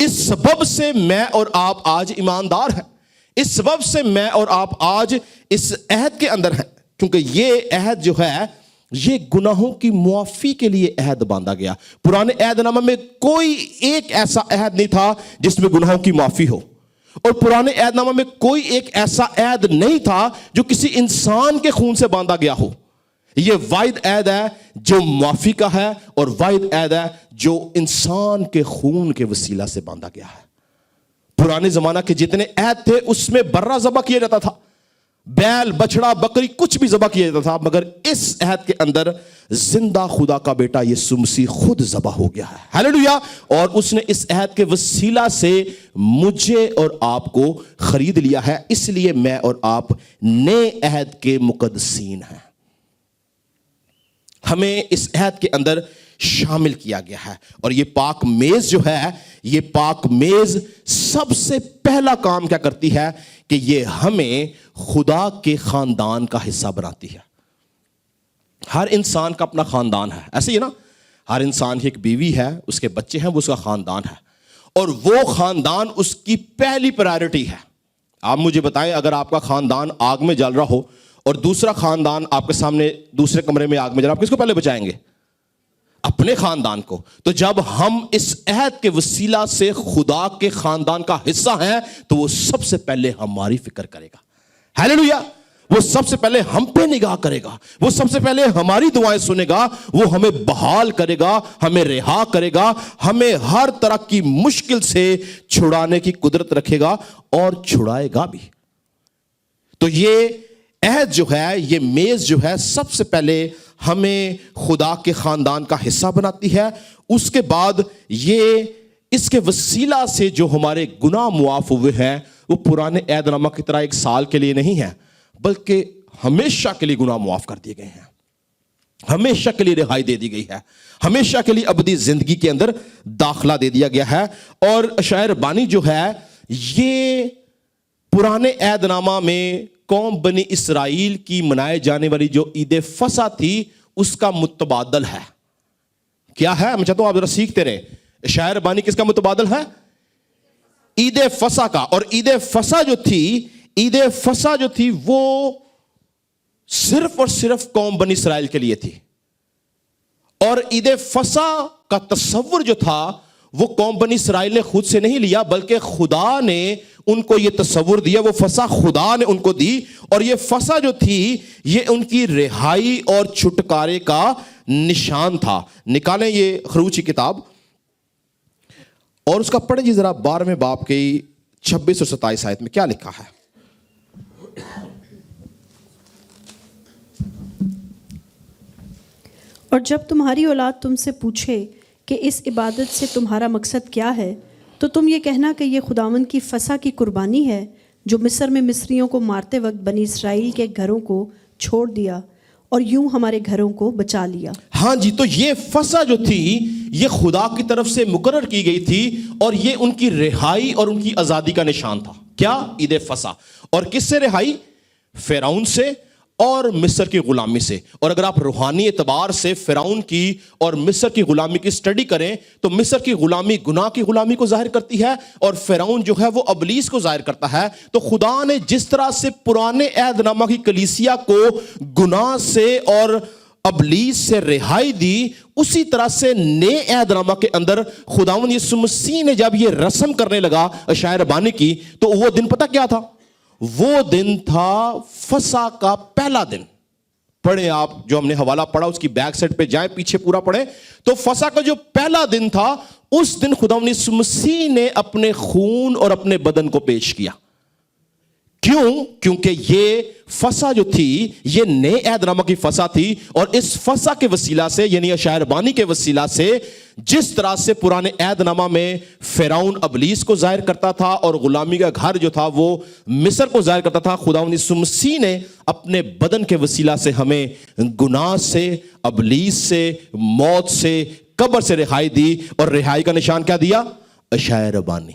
اس سبب سے میں اور آپ آج ایماندار ہیں, اس سبب سے میں اور آپ آج اس عہد کے اندر ہیں, کیونکہ یہ عہد جو ہے یہ گناہوں کی معافی کے لیے عہد باندھا گیا. پرانے عہد نامہ میں کوئی ایک ایسا عہد نہیں تھا جس میں گناہوں کی معافی ہو, اور پرانے عہد نامہ میں کوئی ایک ایسا عہد نہیں تھا جو کسی انسان کے خون سے باندھا گیا ہو. یہ واحد عہد ہے جو معافی کا ہے, اور واحد عہد ہے جو انسان کے خون کے وسیلہ سے باندھا گیا ہے. پرانے زمانہ کے جتنے عہد تھے اس میں برا ذبح کیا جاتا تھا, بیل, بچڑا, بکری, کچھ بھی ذبح کیا جاتا تھا, مگر اس عہد کے اندر زندہ خدا کا بیٹا یسوع مسیح خود ذبح ہو گیا ہے. ہاللیلویا. اور اس نے اس عہد کے وسیلہ سے مجھے اور آپ کو خرید لیا ہے, اس لیے میں اور آپ نئے عہد کے مقدسین ہیں. ہمیں اس عہد کے اندر شامل کیا گیا ہے, اور یہ پاک میز جو ہے, یہ پاک میز سب سے پہلا کام کیا کرتی ہے کہ یہ ہمیں خدا کے خاندان کا حصہ بناتی ہے. ہر انسان کا اپنا خاندان ہے, ایسے ہی نا, ہر انسان کی ایک بیوی ہے, اس کے بچے ہیں, وہ اس کا خاندان ہے, اور وہ خاندان اس کی پہلی پرائرٹی ہے. آپ مجھے بتائیں, اگر آپ کا خاندان آگ میں جل رہا ہو اور دوسرا خاندان آپ کے سامنے دوسرے کمرے میں آگ میں جل رہا, آپ کس کو پہلے بچائیں گے؟ اپنے خاندان کو. تو جب ہم اس عہد کے وسیلہ سے خدا کے خاندان کا حصہ ہیں تو وہ سب سے پہلے ہماری فکر کرے گا. ہاللیلویا. وہ سب سے پہلے ہم پہ نگاہ کرے گا, وہ سب سے پہلے ہماری دعائیں سنے گا, وہ ہمیں بحال کرے گا, ہمیں رہا کرے گا, ہمیں ہر طرح کی مشکل سے چھڑانے کی قدرت رکھے گا, اور چھڑائے گا بھی. تو یہ عہد جو ہے, یہ میز جو ہے, سب سے پہلے ہمیں خدا کے خاندان کا حصہ بناتی ہے. اس کے بعد یہ اس کے وسیلہ سے جو ہمارے گناہ معاف ہوئے ہیں وہ پرانے عہد نامہ کی طرح ایک سال کے لیے نہیں ہے, بلکہ ہمیشہ کے لیے گناہ معاف کر دیے گئے ہیں, ہمیشہ کے لیے رہائی دے دی گئی ہے, ہمیشہ کے لیے ابدی زندگی کے اندر داخلہ دے دیا گیا ہے. اور شاعر بانی جو ہے یہ پرانے عہد نامہ میں قوم بنی اسرائیل کی منائے جانے والی جو عید فصح تھی اس کا متبادل ہے. کیا ہے؟ میں چاہتا ہوں آپ ذرا سیکھتے رہے. شاعر بانی کس کا متبادل ہے؟ عید فصح کا. اور عید فصح جو تھی وہ صرف اور صرف قوم بنی اسرائیل کے لیے تھی. اور عید فصح کا تصور جو تھا وہ قوم بنی اسرائیل نے خود سے نہیں لیا, بلکہ خدا نے ان کو یہ تصور دیا, وہ فصح خدا نے ان کو دی. اور یہ فصح جو تھی یہ ان کی رہائی اور چھٹکارے کا نشان تھا. نکالیں یہ خروج کی کتاب اور اس کا پڑھیں جی ذرا 12ویں باب کی 26 اور 27 آیت میں کیا لکھا ہے. اور جب تمہاری اولاد تم سے پوچھے کہ اس عبادت سے تمہارا مقصد کیا ہے, تو تم یہ کہنا کہ یہ خداوند کی فصح کی قربانی ہے جو مصر میں مصریوں کو مارتے وقت بنی اسرائیل کے گھروں کو چھوڑ دیا اور یوں ہمارے گھروں کو بچا لیا. ہاں جی, تو یہ فصح جو تھی یہ خدا کی طرف سے مقرر کی گئی تھی, اور یہ ان کی رہائی اور ان کی آزادی کا نشان تھا. کیا؟ عید فصح. اور کس سے رہائی؟ فرعون سے اور مصر کی غلامی سے. اور اگر آپ روحانی اعتبار سے فرعون کی اور مصر کی غلامی کی سٹڈی کریں تو مصر کی غلامی گناہ کی غلامی کو ظاہر کرتی ہے, اور فرعون جو ہے وہ ابلیس کو ظاہر کرتا ہے. تو خدا نے جس طرح سے پرانے عہد نامہ کی کلیسیا کو گناہ سے اور ابلیس سے رہائی دی, اسی طرح سے نئے عہد نامہ کے اندر خداوند یسوع مسیح نے جب یہ رسم کرنے لگا اشعیا ربانی کی, تو وہ دن پتہ کیا تھا؟ وہ دن تھا فصح کا پہلا دن. پڑھیں آپ جو ہم نے حوالہ پڑھا اس کی بیک سائڈ پہ جائیں, پیچھے پورا پڑھیں. تو فصح کا جو پہلا دن تھا اس دن خداوند یسوع مسیح نے اپنے خون اور اپنے بدن کو پیش کیا. کیوں؟ کیونکہ یہ فصح جو تھی یہ نئے عہد نامہ کی فصح تھی, اور اس فصح کے وسیلہ سے یعنی اشعیا ربانی کے وسیلہ سے جس طرح سے پرانے عہد نامہ میں فرعون ابلیس کو ظاہر کرتا تھا اور غلامی کا گھر جو تھا وہ مصر کو ظاہر کرتا تھا, خداوند یسوع مسیح نے اپنے بدن کے وسیلہ سے ہمیں گناہ سے, ابلیس سے, موت سے, قبر سے رہائی دی. اور رہائی کا نشان کیا دیا؟ اشعیا ربانی.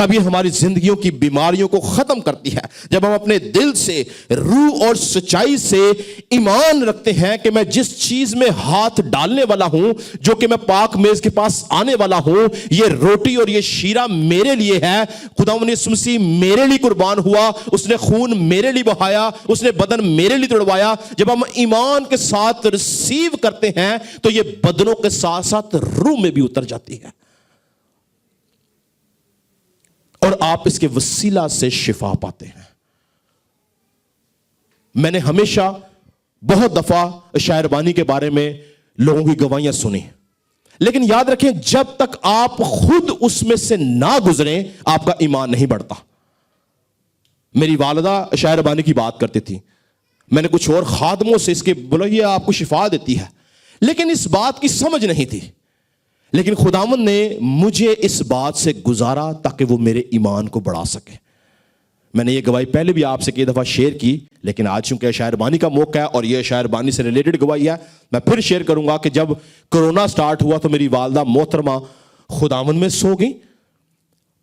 تب یہ ہماری زندگیوں کی بیماریوں کو ختم کرتی ہے. جب ہم اپنے دل سے, روح اور سچائی سے ایمان رکھتے ہیں کہ میں جس چیز میں ہاتھ ڈالنے والا ہوں, جو کہ میں پاک میز کے پاس آنے والا ہوں, یہ روٹی اور یہ شیرہ میرے لیے ہے. خداوند یسوع مسیح میرے لیے قربان ہوا, اس نے خون میرے لیے بہایا, اس نے بدن میرے لیے توڑوایا. جب ہم ایمان کے ساتھ ریسیو کرتے ہیں تو یہ بدنوں کے ساتھ ساتھ روح میں بھی اتر جاتی ہے, اور آپ اس کے وسیلہ سے شفا پاتے ہیں. میں نے ہمیشہ بہت دفعہ اشعیا ربانی کے بارے میں لوگوں کی گواہیاں سنی, لیکن یاد رکھیں جب تک آپ خود اس میں سے نہ گزریں آپ کا ایمان نہیں بڑھتا. میری والدہ اشعیا ربانی کی بات کرتی تھی, میں نے کچھ اور خادموں سے اس کے بولا یہ آپ کو شفا دیتی ہے, لیکن اس بات کی سمجھ نہیں تھی. لیکن خداوند نے مجھے اس بات سے گزارا تاکہ وہ میرے ایمان کو بڑھا سکے. میں نے یہ گواہی پہلے بھی آپ سے کئی دفعہ شیئر کی, لیکن آج چونکہ اشعیا ربانی کا موقع ہے اور یہ اشعیا ربانی سے ریلیٹڈ گواہی ہے, میں پھر شیئر کروں گا کہ جب کرونا سٹارٹ ہوا تو میری والدہ محترمہ خداوند میں سو گئی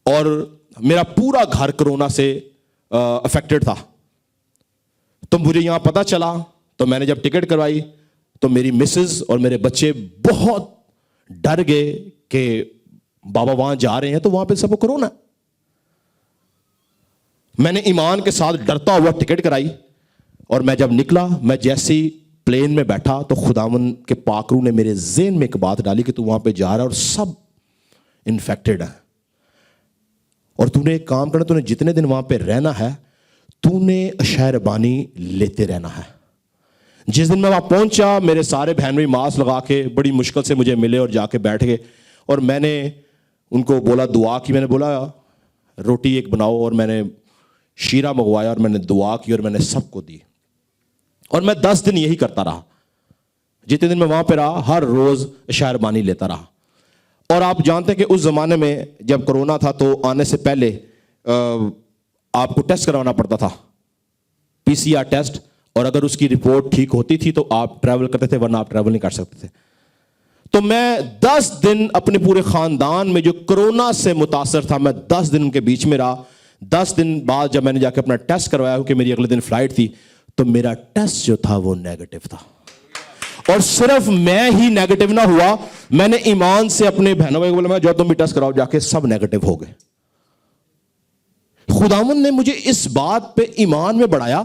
اور میرا پورا گھر کرونا سے افیکٹڈ تھا. تو مجھے یہاں پتہ چلا تو میں نے جب ٹکٹ کروائی تو میری مسز اور میرے بچے بہت ڈر گئے کہ بابا وہاں جا رہے ہیں تو وہاں پہ سب کو کرونا. میں نے ایمان کے ساتھ ڈرتا ہوا ٹکٹ کرائی, اور میں جب نکلا, میں جیسے ہی پلین میں بیٹھا تو خداوند کے پاک روح نے میرے ذہن میں ایک بات ڈالی کہ تو وہاں پہ جا رہا ہے اور سب انفیکٹڈ ہیں, اور تو نے ایک کام کرنا, تو نے جتنے دن وہاں پہ رہنا ہے تو نے اشعیا ربانی لیتے رہنا ہے. جس دن میں وہاں پہنچا میرے سارے بہن بھائی ماسک لگا کے بڑی مشکل سے مجھے ملے اور جا کے بیٹھ گئے, اور میں نے ان کو بولا دعا کی. میں نے بولا روٹی ایک بناؤ, اور میں نے شیرہ منگوایا اور میں نے دعا کی اور میں نے سب کو دی, اور میں 10 دن یہی کرتا رہا. جتنے دن میں وہاں پہ رہا ہر روز اشعیا ربانی لیتا رہا. اور آپ جانتے ہیں کہ اس زمانے میں جب کرونا تھا تو آنے سے پہلے آپ کو ٹیسٹ کروانا پڑتا تھا, PCR ٹیسٹ, اور اگر اس کی رپورٹ ٹھیک ہوتی تھی تو آپ ٹریول کرتے تھے, ورنہ آپ ٹریول نہیں کر سکتے تھے. تو میں 10 دن اپنے پورے خاندان میں جو کرونا سے متاثر تھا, میں 10 دن ان کے بیچ میں رہا. 10 دن بعد جب میں نے جا کے اپنا ٹیسٹ کروایا, کیونکہ میری اگلے دن فلائٹ تھی, تو میرا ٹیسٹ جو تھا وہ نیگیٹو تھا. اور صرف میں ہی نیگیٹو نہ ہوا, میں نے ایمان سے اپنے بہنوں کو بولا میں جو تم بھی ٹیسٹ کراؤ, جا کے سب نیگیٹو ہو گئے. خداوند نے مجھے اس بات پہ ایمان میں بڑھایا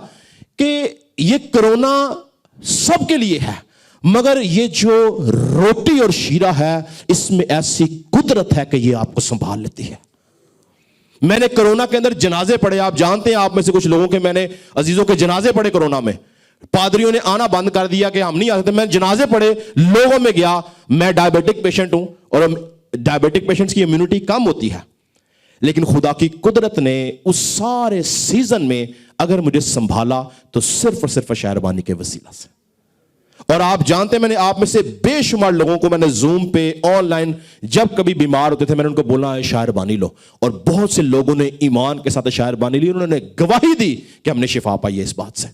کہ یہ کرونا سب کے لیے ہے, مگر یہ جو روٹی اور شیرہ ہے اس میں ایسی قدرت ہے کہ یہ آپ کو سنبھال لیتی ہے. میں نے کرونا کے اندر جنازے پڑھے, آپ جانتے ہیں آپ میں سے کچھ لوگوں کے میں نے عزیزوں کے جنازے پڑھے کرونا میں. پادریوں نے آنا بند کر دیا کہ ہم نہیں آ سکتے, میں جنازے پڑھے, لوگوں میں گیا. میں ڈائبیٹک پیشنٹ ہوں اور ڈائبیٹک پیشنٹس کی امیونٹی کم ہوتی ہے, لیکن خدا کی قدرت نے اس سارے سیزن میں اگر مجھے سنبھالا تو صرف اور صرف اشعیا ربانی کے وسیلہ سے. اور آپ جانتے ہیں میں نے آپ میں سے بے شمار لوگوں کو میں نے زوم پہ آن لائن جب کبھی بیمار ہوتے تھے میں نے ان کو بولا اشعیا ربانی لو, اور بہت سے لوگوں نے ایمان کے ساتھ اشعیا ربانی لی, انہوں نے گواہی دی کہ ہم نے شفا پائی ہے اس بات سے.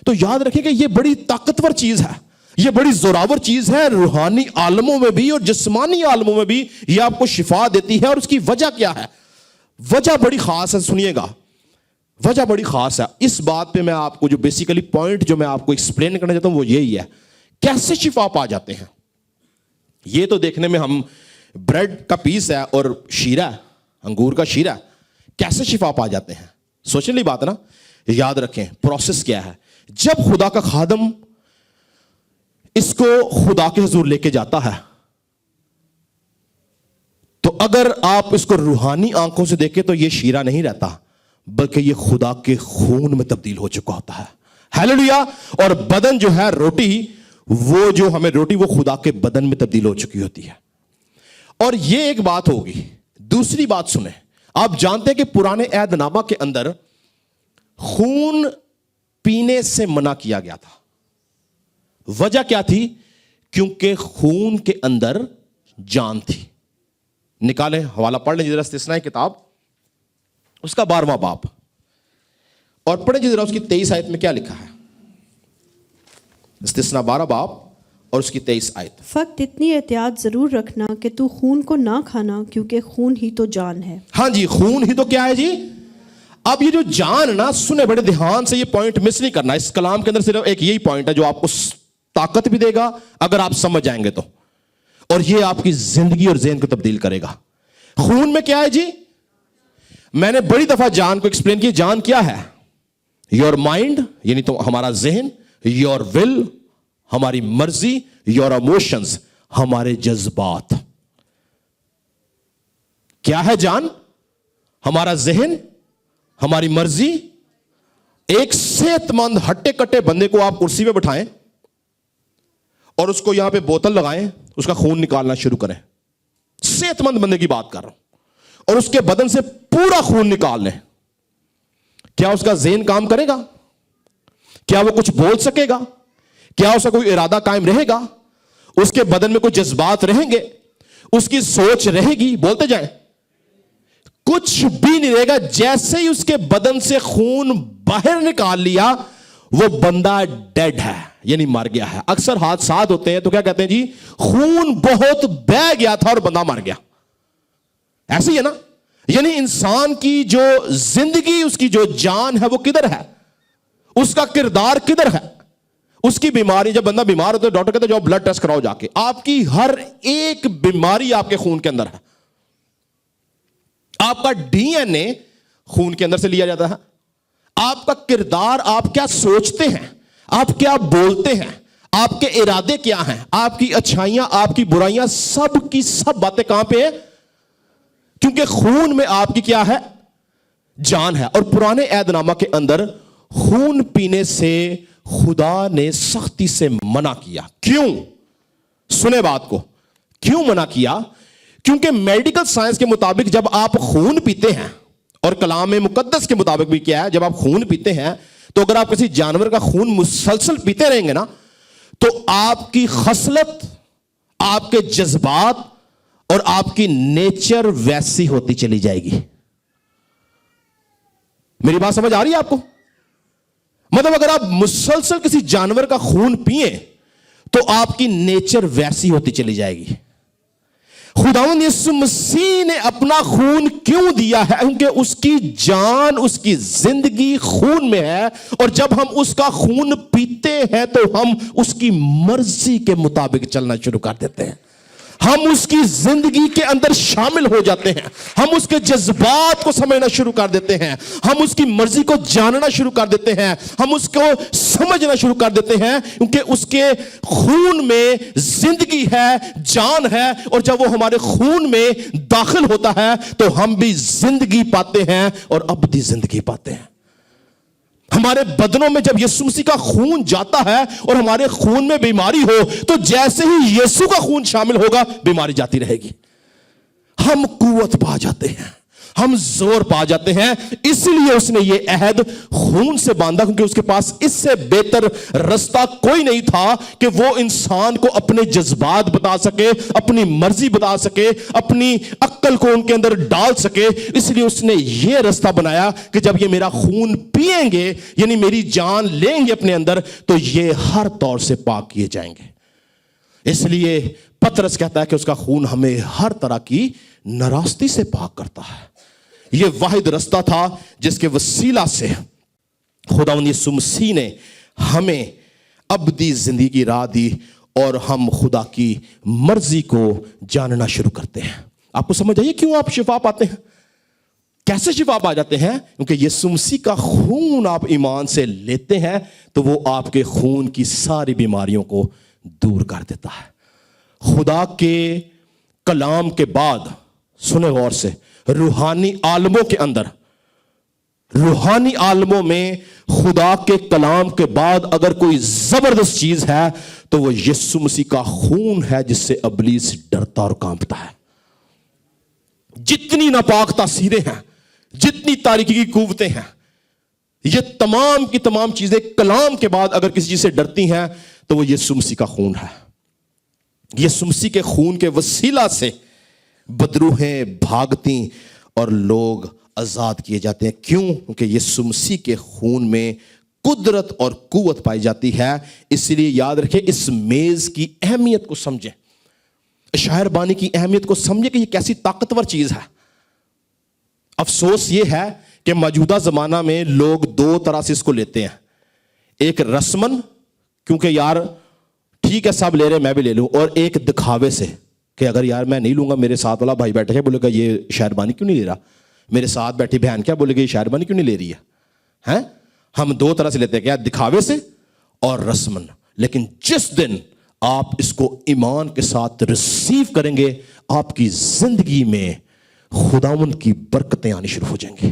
تو یاد رکھیں کہ یہ بڑی طاقتور چیز ہے, یہ بڑی زوراور چیز ہے. روحانی عالموں میں بھی اور جسمانی عالموں میں بھی یہ آپ کو شفا دیتی ہے. اور اس کی وجہ کیا ہے؟ وجہ بڑی خاص ہے, سنیے گا, وجہ بڑی خاص ہے. اس بات پہ میں آپ کو جو بیسیکلی پوائنٹ جو میں آپ کو ایکسپلین کرنا چاہتا ہوں وہ یہی ہے, کیسے شفا پا جاتے ہیں. یہ تو دیکھنے میں ہم بریڈ کا پیس ہے اور شیرہ ہے, انگور کا شیرہ, کیسے شفا پا جاتے ہیں؟ سوچنے لی بات ہے نا. یاد رکھیں پروسیس کیا ہے. جب خدا کا خادم اس کو خدا کے حضور لے کے جاتا ہے تو اگر آپ اس کو روحانی آنکھوں سے دیکھیں تو یہ شیرہ نہیں رہتا, بلکہ یہ خدا کے خون میں تبدیل ہو چکا ہوتا ہے. ہیلیلویا. اور بدن جو ہے روٹی, وہ جو ہمیں روٹی وہ خدا کے بدن میں تبدیل ہو چکی ہوتی ہے. اور یہ ایک بات ہوگی. دوسری بات سنیں, آپ جانتے ہیں کہ پرانے عہد نامہ کے اندر خون پینے سے منع کیا گیا تھا. وجہ کیا تھی؟ کیونکہ خون کے اندر جان تھی. نکالیں حوالہ پڑھ لیں ذرا استثناء کتاب اس کا 12واں باب, اور پڑھیں ذرا اس کی 23 آیت میں کیا لکھا ہے. استثناء 12 باب اور اس کی 23 آیت. فقط اتنی احتیاط ضرور رکھنا کہ تو خون کو نہ کھانا کیونکہ خون ہی تو جان ہے. ہاں جی، خون ہی تو کیا ہے جی؟ اب یہ جو جان نا، سنے بڑے دھیان سے، یہ پوائنٹ مس نہیں کرنا. اس کلام کے اندر صرف ایک یہی پوائنٹ ہے جو آپ کو طاقت بھی دے گا اگر آپ سمجھ جائیں گے تو، اور یہ آپ کی زندگی اور ذہن کو تبدیل کرے گا. خون میں کیا ہے جی؟ میں نے بڑی دفعہ جان کو ایکسپلین کیا. جان کیا ہے؟ یور مائنڈ، یعنی تو ہمارا ذہن، یور ول، ہماری مرضی، یور ایموشنز، ہمارے جذبات. کیا ہے جان؟ ہمارا ذہن، ہماری مرضی. ایک صحت مند ہٹے کٹے بندے کو آپ کرسی پہ بٹھائیں اور اس کو یہاں پہ بوتل لگائیں، اس کا خون نکالنا شروع کریں. صحت مند بندے کی بات کر رہا ہوں. اور اس کے بدن سے پورا خون نکال لیں. کیا اس کا ذہن کام کرے گا؟ کیا وہ کچھ بول سکے گا؟ کیا اس کا کوئی ارادہ قائم رہے گا؟ اس کے بدن میں کوئی جذبات رہیں گے؟ اس کی سوچ رہے گی؟ بولتے جائیں. کچھ بھی نہیں رہے گا. جیسے ہی اس کے بدن سے خون باہر نکال لیا، وہ بندہ ڈیڈ ہے، یعنی مر گیا ہے. اکثر حادثات ہوتے ہیں تو کیا کہتے ہیں جی؟ خون بہت بہہ گیا تھا اور بندہ مر گیا. ایسے ہی ہے نا؟ یعنی انسان کی جو زندگی، اس کی جو جان ہے وہ کدھر ہے؟ اس کا کردار کدھر ہے؟ اس کی بیماری، جب بندہ بیمار ہوتا ہے ڈاکٹر کہتے ہیں جاؤ بلڈ ٹیسٹ کراؤ جا کے. آپ کی ہر ایک بیماری آپ کے خون کے اندر ہے. آپ کا ڈی این اے خون کے اندر سے لیا جاتا ہے. آپ کا کردار، آپ کیا سوچتے ہیں، آپ کیا بولتے ہیں، آپ کے ارادے کیا ہیں، آپ کی اچھائیاں، آپ کی برائیاں، سب کی سب باتیں کہاں پہ ہیں؟ کیونکہ خون میں آپ کی کیا ہے؟ جان ہے. اور پرانے عہد نامہ کے اندر خون پینے سے خدا نے سختی سے منع کیا. کیوں؟ سنے بات کو. کیوں منع کیا؟ کیونکہ میڈیکل سائنس کے مطابق جب آپ خون پیتے ہیں، اور کلام مقدس کے مطابق بھی کیا ہے، جب آپ خون پیتے ہیں تو اگر آپ کسی جانور کا خون مسلسل پیتے رہیں گے نا، تو آپ کی خصلت، آپ کے جذبات اور آپ کی نیچر ویسی ہوتی چلی جائے گی. میری بات سمجھ آ رہی ہے آپ کو؟ مطلب اگر آپ مسلسل کسی جانور کا خون پیئیں تو آپ کی نیچر ویسی ہوتی چلی جائے گی. خداوند یسوع مسیح نے اپنا خون کیوں دیا ہے؟ کیونکہ اس کی جان، اس کی زندگی خون میں ہے. اور جب ہم اس کا خون پیتے ہیں تو ہم اس کی مرضی کے مطابق چلنا شروع کر دیتے ہیں. ہم اس کی زندگی کے اندر شامل ہو جاتے ہیں. ہم اس کے جذبات کو سمجھنا شروع کر دیتے ہیں. ہم اس کی مرضی کو جاننا شروع کر دیتے ہیں. ہم اس کو سمجھنا شروع کر دیتے ہیں کیونکہ اس کے خون میں زندگی ہے، جان ہے. اور جب وہ ہمارے خون میں داخل ہوتا ہے تو ہم بھی زندگی پاتے ہیں اور ابدی زندگی پاتے ہیں. ہمارے بدنوں میں جب یسوع مسیح کا خون جاتا ہے اور ہمارے خون میں بیماری ہو تو جیسے ہی یسوع کا خون شامل ہوگا بیماری جاتی رہے گی. ہم قوت پا جاتے ہیں، ہم زور پا جاتے ہیں. اس لیے اس نے یہ عہد خون سے باندھا کیونکہ اس کے پاس اس سے بہتر رستہ کوئی نہیں تھا کہ وہ انسان کو اپنے جذبات بتا سکے، اپنی مرضی بتا سکے، اپنی عقل کو ان کے اندر ڈال سکے. اس لیے اس نے یہ رستہ بنایا کہ جب یہ میرا خون پئیں گے، یعنی میری جان لیں گے اپنے اندر، تو یہ ہر طور سے پاک کیے جائیں گے. اس لیے پترس کہتا ہے کہ اس کا خون ہمیں ہر طرح کی ناراستی سے پاک کرتا ہے. یہ واحد رستہ تھا جس کے وسیلہ سے خداوند یسوع مسیح نے ہمیں ابدی زندگی کی راہ دی اور ہم خدا کی مرضی کو جاننا شروع کرتے ہیں. آپ کو سمجھ آئیے کیوں آپ شفا پاتے ہیں؟ کیسے شفا پا جاتے ہیں؟ کیونکہ یسوع مسیح کا خون آپ ایمان سے لیتے ہیں تو وہ آپ کے خون کی ساری بیماریوں کو دور کر دیتا ہے. خدا کے کلام کے بعد، سنیں غور سے، روحانی عالموں کے اندر، روحانی عالموں میں خدا کے کلام کے بعد اگر کوئی زبردست چیز ہے تو وہ یسوع مسیح کا خون ہے جس سے ابلیس ڈرتا اور کانپتا ہے. جتنی ناپاک تاثیریں ہیں، جتنی تاریکی کی قوتیں ہیں، یہ تمام کی تمام چیزیں کلام کے بعد اگر کسی چیز سے ڈرتی ہیں تو وہ یسوع مسیح کا خون ہے. یسوع مسیح کے خون کے وسیلہ سے بدروہیں بھاگتی اور لوگ آزاد کیے جاتے ہیں. کیوں؟ کیونکہ یسوع مسیح کے خون میں قدرت اور قوت پائی جاتی ہے. اس لیے یاد رکھیں, اس میز کی اہمیت کو سمجھیں, عشائر بانی کی اہمیت کو سمجھیں کہ یہ کیسی طاقتور چیز ہے. افسوس یہ ہے کہ موجودہ زمانہ میں لوگ دو طرح سے اس کو لیتے ہیں. ایک رسمن, کیونکہ یار ٹھیک ہے سب لے رہے میں بھی لے لوں, اور ایک دکھاوے سے کہ اگر یار میں نہیں لوں گا, میرے ساتھ والا بھائی بیٹھے بولے گا یہ عشائر بانی کیوں نہیں لے رہا, میرے ساتھ بیٹھی بہن کیا بولے گی یہ عشائر بانی کیوں نہیں لے رہی ہے. ہم دو طرح سے لیتے ہیں, کیا دکھاوے سے اور رسمن. لیکن جس دن آپ اس کو ایمان کے ساتھ ریسیو کریں گے, آپ کی زندگی میں خداوند کی برکتیں آنی شروع ہو جائیں گی,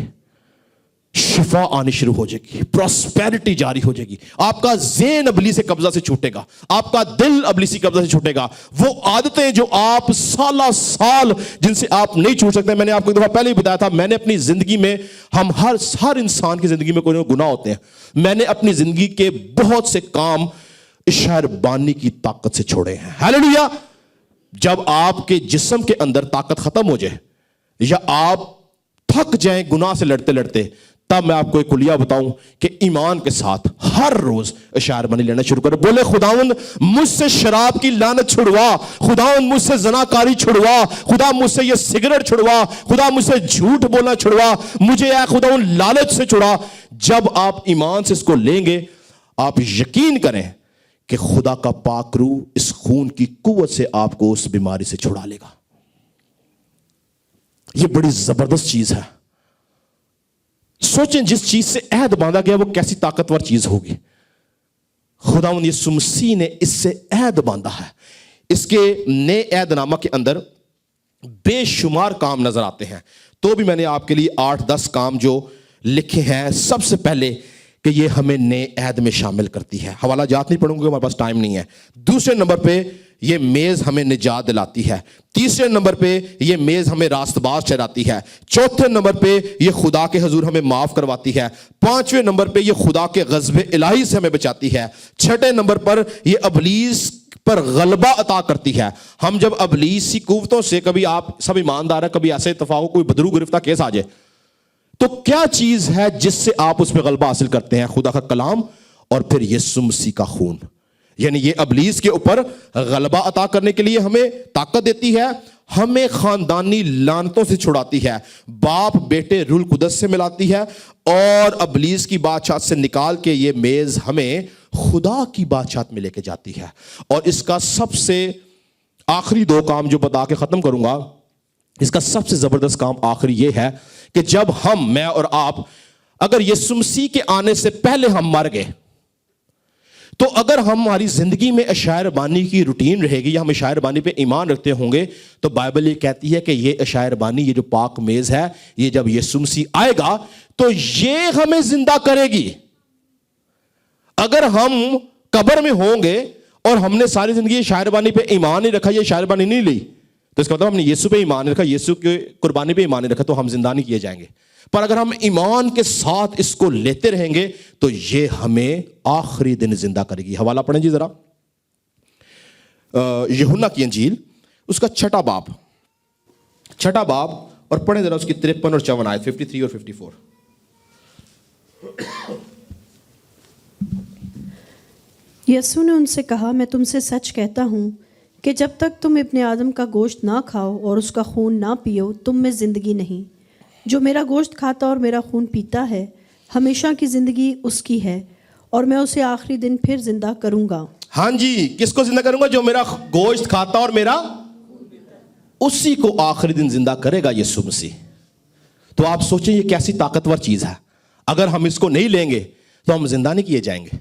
شفا آنی شروع ہو جائے گی, پراسپیرٹی جاری ہو جائے گی. آپ کا ذہن ابلیسی قبضہ سے چھوٹے گا, آپ کا دل ابلیسی قبضہ سے چھوٹے گا. وہ عادتیں جو آپ سالہ سال جن سے آپ نہیں چھوٹ سکتے, میں نے آپ کو ایک دفعہ پہلے ہی بتایا تھا, میں نے اپنی زندگی میں, ہم ہر انسان کی زندگی میں کوئی گناہ ہوتے ہیں, میں نے اپنی زندگی کے بہت سے کام عشائر بانی کی طاقت سے چھوڑے ہیں. ہاللیلویا. جب آپ کے جسم کے اندر طاقت ختم ہو جائے یا آپ تھک جائیں گناہ سے لڑتے لڑتے, تب میں آپ کو ایک کلیہ بتاؤں کہ ایمان کے ساتھ ہر روز عشائر بانی لینا شروع کرو. بولے خداوند مجھ سے شراب کی لعنت چھڑوا, خداوند مجھ سے زناکاری چھڑوا, خدا مجھ سے یہ سگریٹ چھڑوا, خدا مجھ سے جھوٹ بولنا چھڑوا, مجھے اے خداوند لالچ سے چھڑا. جب آپ ایمان سے اس کو لیں گے, آپ یقین کریں کہ خدا کا پاک روح اس خون کی قوت سے آپ کو اس بیماری سے چھڑا لے گا. یہ بڑی زبردست چیز ہے. سوچیں جس چیز سے عہد باندھا گیا وہ کیسی طاقتور چیز ہوگی. خداوند یسوع مسیح نے اس سے عہد باندھا ہے. اس کے نئے عہد نامہ کے اندر بے شمار کام نظر آتے ہیں, تو بھی میں نے آپ کے لیے 8-10 کام جو لکھے ہیں. سب سے پہلے کہ یہ ہمیں نئے عہد میں شامل کرتی ہے. حوالہ جات نہیں پڑھوں گے, ہمارے پاس ٹائم نہیں ہے. دوسرے نمبر پہ یہ میز ہمیں نجات دلاتی ہے. تیسرے نمبر پہ یہ میز ہمیں راست باز ٹھہراتی ہے. چوتھے نمبر پہ یہ خدا کے حضور ہمیں معاف کرواتی ہے. پانچویں نمبر پہ یہ خدا کے غضب الہی سے ہمیں بچاتی ہے. چھٹے نمبر پر یہ ابلیس پر غلبہ عطا کرتی ہے. ہم جب ابلیسی قوتوں سے, کبھی آپ سب ایماندار ہیں, کبھی ایسے اتفاق ہو کوئی بدرو گرفتہ کیس آ جائے, تو کیا چیز ہے جس سے آپ اس پہ غلبہ حاصل کرتے ہیں؟ خدا کا کلام اور پھر یسوع مسیح کا خون. یعنی یہ ابلیس کے اوپر غلبہ عطا کرنے کے لیے ہمیں طاقت دیتی ہے, ہمیں خاندانی لعنتوں سے چھڑاتی ہے, باپ بیٹے روح القدس سے ملاتی ہے, اور ابلیس کی بادشاہت سے نکال کے یہ میز ہمیں خدا کی بادشاہت میں لے کے جاتی ہے. اور اس کا سب سے آخری 2 کام جو بتا کے ختم کروں گا, اس کا سب سے زبردست کام آخری یہ ہے کہ جب ہم, میں اور آپ, اگر یسوع مسیح کے آنے سے پہلے ہم مر گئے, تو اگر ہماری زندگی میں عشائر بانی کی روٹین رہے گی یا ہم عشائر بانی پہ ایمان رکھتے ہوں گے, تو بائبل یہ کہتی ہے کہ یہ عشائر بانی, یہ جو پاک میز ہے, یہ جب یسوع مسیح آئے گا تو یہ ہمیں زندہ کرے گی. اگر ہم قبر میں ہوں گے اور ہم نے ساری زندگی عشائر بانی پہ ایمان نہیں رکھا, یہ عشائر بانی نہیں لی, تو اس کا مطلب ہم نے یسوع پہ ایمان نہیں رکھا, یسوع کی قربانی پہ ایمان نہیں رکھا, تو ہم زندہ نہیں کیے جائیں گے. پر اگر ہم ایمان کے ساتھ اس کو لیتے رہیں گے تو یہ ہمیں آخری دن زندہ کرے گی. حوالہ پڑھیں جی ذرا, یوحنا کی انجیل اس کا 6 باب, اور پڑھیں ذرا اس کی 53 اور 54 آیت, 53 اور 54. یسوع نے ان سے کہا, میں تم سے سچ کہتا ہوں کہ جب تک تم ابن آدم کا گوشت نہ کھاؤ اور اس کا خون نہ پیو, تم میں زندگی نہیں. جو میرا گوشت کھاتا اور میرا خون پیتا ہے, ہمیشہ کی زندگی اس کی ہے, اور میں اسے آخری دن پھر زندہ کروں گا. ہاں جی, کس کو زندہ کروں گا؟ جو میرا گوشت کھاتا اور میرا, اسی کو آخری دن زندہ کرے گا یسوع مسیح. تو آپ سوچیں یہ کیسی طاقتور چیز ہے. اگر ہم اس کو نہیں لیں گے تو ہم زندہ نہیں کیے جائیں گے.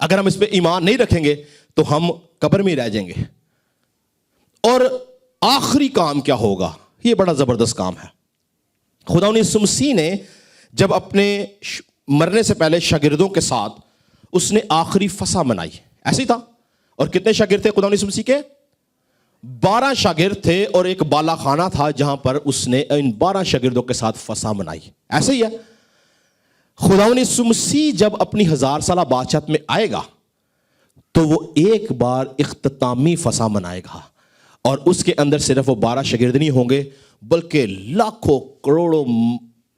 اگر ہم اس پہ ایمان نہیں رکھیں گے تو ہم قبر میں ہی رہ جائیں گے. اور آخری کام کیا ہوگا؟ یہ بڑا زبردست کام ہے. خدا یسوع مسیح نے جب اپنے مرنے سے پہلے شاگردوں کے ساتھ اس نے آخری فسح منائی, ایسے ہی تھا. اور کتنے شاگرد تھے خدا یسوع مسیح کے؟ 12 شاگرد تھے, اور ایک بالا خانہ تھا جہاں پر اس نے ان 12 شاگردوں کے ساتھ فسح منائی. ایسے ہی ہے. خدا یسوع مسیح جب اپنی 1000 سالہ بادشاہت میں آئے گا تو وہ ایک بار اختتامی فسح منائے گا, اور اس کے اندر صرف وہ 12 شاگرد نہیں ہوں گے, بلکہ لاکھوں کروڑوں